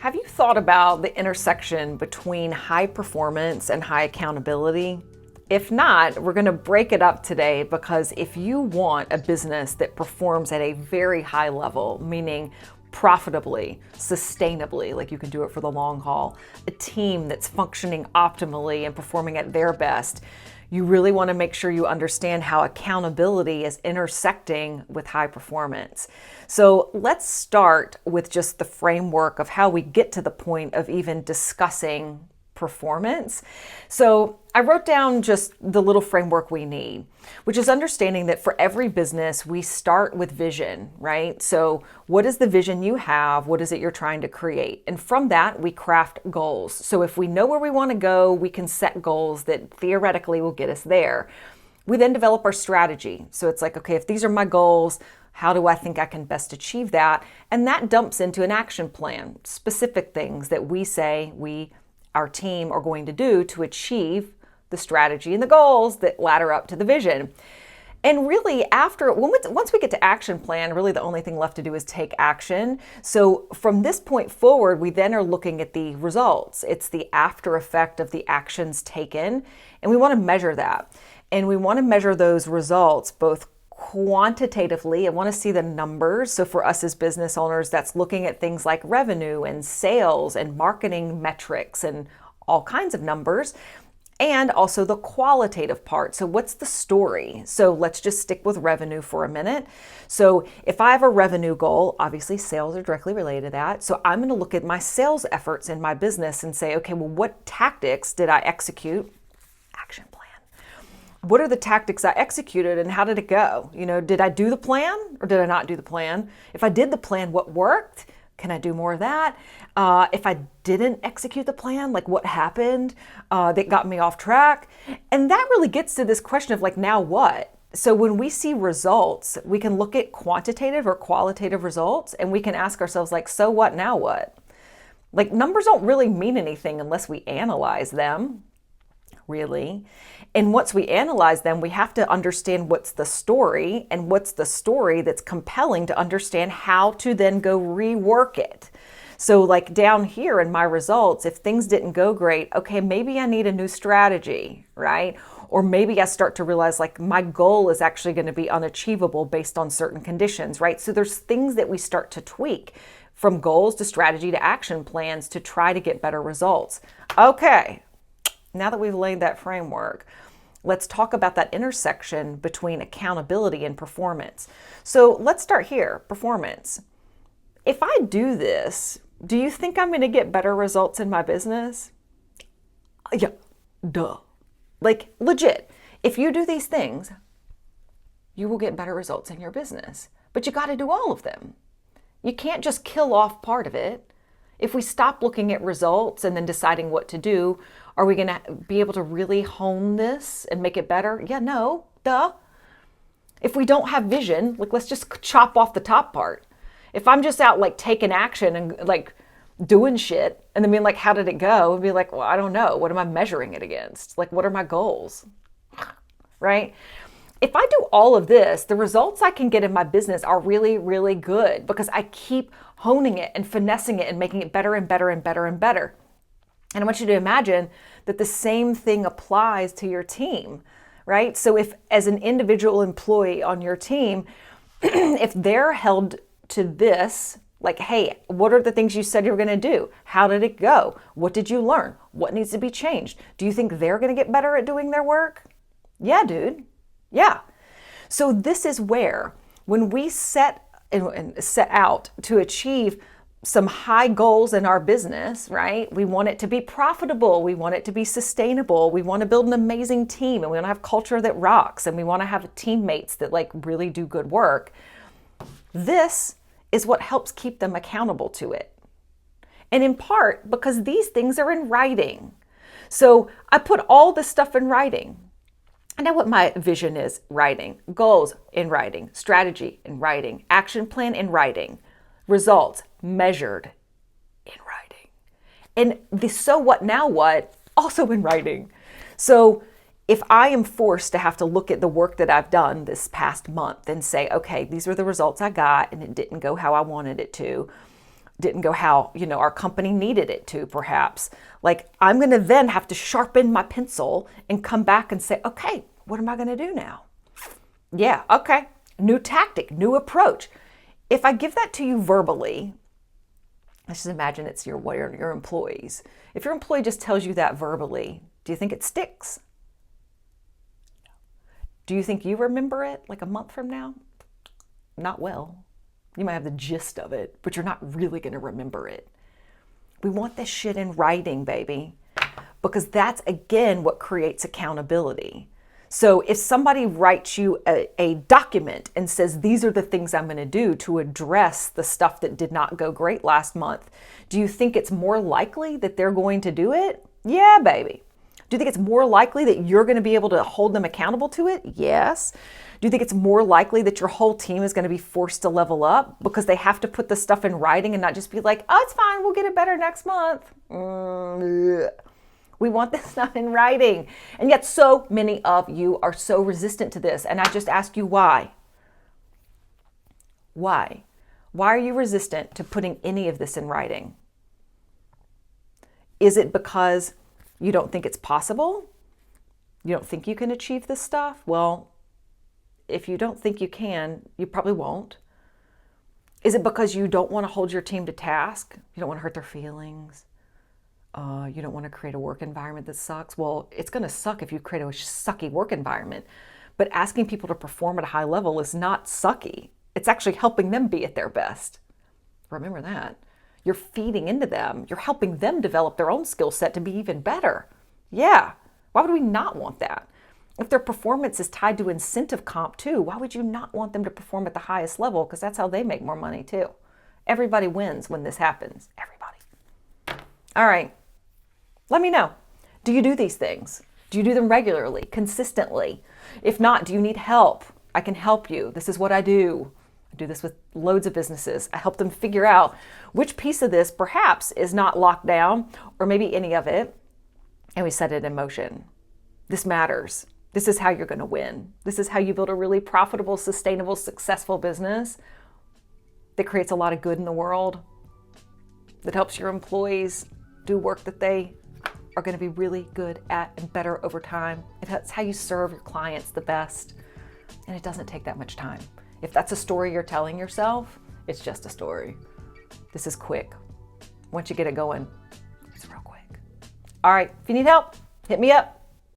Have you thought about the intersection between high performance and high accountability? If not, we're going to break it up today because if you want a business that performs at a very high level, meaning profitably, sustainably, like you can do it for the long haul, a team that's functioning optimally and performing at their best, you really want to make sure you understand how accountability is intersecting with high performance. So let's start with just the framework of how we get to the point of even discussing performance. So I wrote down just the little framework we need, which is understanding that for every business, we start with vision, right? So what is the vision you have? What is it you're trying to create? And from that, we craft goals. So if we know where we want to go, we can set goals that theoretically will get us there. We then develop our strategy. So it's like, okay, if these are my goals, how do I think I can best achieve that? And that dumps into an action plan, specific things that we say our team are going to do to achieve the strategy and the goals that ladder up to the vision. And really once we get to action plan, really the only thing left to do is take action. So from this point forward, we then are looking at the results. It's the after effect of the actions taken, and we want to measure that. And we want to measure those results both quantitatively. I want to see the numbers. So for us as business owners, that's looking at things like revenue and sales and marketing metrics and all kinds of numbers. And also the qualitative part. So what's the story? So let's just stick with revenue for a minute. So if I have a revenue goal, obviously sales are directly related to that. So I'm going to look at my sales efforts in my business and say, okay, well, what tactics did I execute? Action plan. What are the tactics I executed and how did it go? Did I do the plan or did I not do the plan? If I did the plan, what worked? Can I do more of that? If I didn't execute the plan, like what happened that got me off track? And that really gets to this question of like, now what? So when we see results, we can look at quantitative or qualitative results and we can ask ourselves like, so what, now what? Like numbers don't really mean anything unless we analyze them, really. And once we analyze them, we have to understand what's the story and what's the story that's compelling to understand how to then go rework it. So like down here in my results, if things didn't go great, okay, maybe I need a new strategy, right? Or maybe I start to realize like my goal is actually going to be unachievable based on certain conditions, right? So there's things that we start to tweak from goals to strategy to action plans to try to get better results. Okay. Now that we've laid that framework, let's talk about that intersection between accountability and performance. So let's start here, performance. If I do this, do you think I'm going to get better results in my business? Yeah, duh. Like legit, if you do these things, you will get better results in your business. But you got to do all of them. You can't just kill off part of it. If we stop looking at results and then deciding what to do, are we going to be able to really hone this and make it better? Yeah, no, duh. If we don't have vision, like let's just chop off the top part. If I'm just out like taking action and like doing shit and then being like, how did it go? And be like, well, I don't know. What am I measuring it against? Like, what are my goals? Right? If I do all of this, the results I can get in my business are really, really good because I keep honing it and finessing it and making it better and better and better and better. And I want you to imagine that the same thing applies to your team, right? So if as an individual employee on your team, if they're held to this, like, hey, what are the things you said you were going to do? How did it go? What did you learn? What needs to be changed? Do you think they're going to get better at doing their work? Yeah, dude. Yeah. So this is where when we set out to achieve some high goals in our business, right? We want it to be profitable. We want it to be sustainable. We want to build an amazing team and we want to have culture that rocks and we want to have teammates that like really do good work. This is what helps keep them accountable to it. And in part because these things are in writing. So I put all this stuff in writing. I know what my vision is: writing, goals in writing, strategy in writing, action plan in writing, results measured in writing. And the so what, now what, also in writing. So if I am forced to have to look at the work that I've done this past month and say, okay, these are the results I got and it didn't go how I wanted it to, didn't go how, our company needed it to, perhaps. Like, I'm going to then have to sharpen my pencil and come back and say, okay, what am I going to do now? Yeah, okay. New tactic, new approach. If I give that to you verbally, let's just imagine it's your employees. If your employee just tells you that verbally, do you think it sticks? Do you think you remember it like a month from now? Not well. You might have the gist of it, but you're not really going to remember it. We want this shit in writing, baby, because that's, again, what creates accountability. So if somebody writes you a document and says, these are the things I'm going to do to address the stuff that did not go great last month, do you think it's more likely that they're going to do it? Yeah, baby. Do you think it's more likely that you're going to be able to hold them accountable to it? Yes. Do you think it's more likely that your whole team is going to be forced to level up because they have to put the stuff in writing and not just be like, oh, it's fine, we'll get it better next month? We want this stuff in writing. And yet so many of you are so resistant to this. And I just ask you why? Why? Why are you resistant to putting any of this in writing? Is it because you don't think it's possible? You don't think you can achieve this stuff? Well, if you don't think you can, you probably won't. Is it because you don't want to hold your team to task? You don't want to hurt their feelings? You don't want to create a work environment that sucks? Well, it's going to suck if you create a sucky work environment. But asking people to perform at a high level is not sucky. It's actually helping them be at their best. Remember that. You're feeding into them. You're helping them develop their own skill set to be even better. Yeah. Why would we not want that? If their performance is tied to incentive comp too, why would you not want them to perform at the highest level? Because that's how they make more money too. Everybody wins when this happens. Everybody. All right. Let me know. Do you do these things? Do you do them regularly, consistently? If not, do you need help? I can help you. This is what I do. I do this with loads of businesses. I help them figure out which piece of this perhaps is not locked down, or maybe any of it, and we set it in motion. This matters. This is how you're going to win. This is how you build a really profitable, sustainable, successful business that creates a lot of good in the world, that helps your employees do work that they are going to be really good at and better over time. It's how you serve your clients the best. And it doesn't take that much time. If that's a story you're telling yourself, it's just a story. This is quick. Once you get it going, it's real quick. All right, if you need help, hit me up.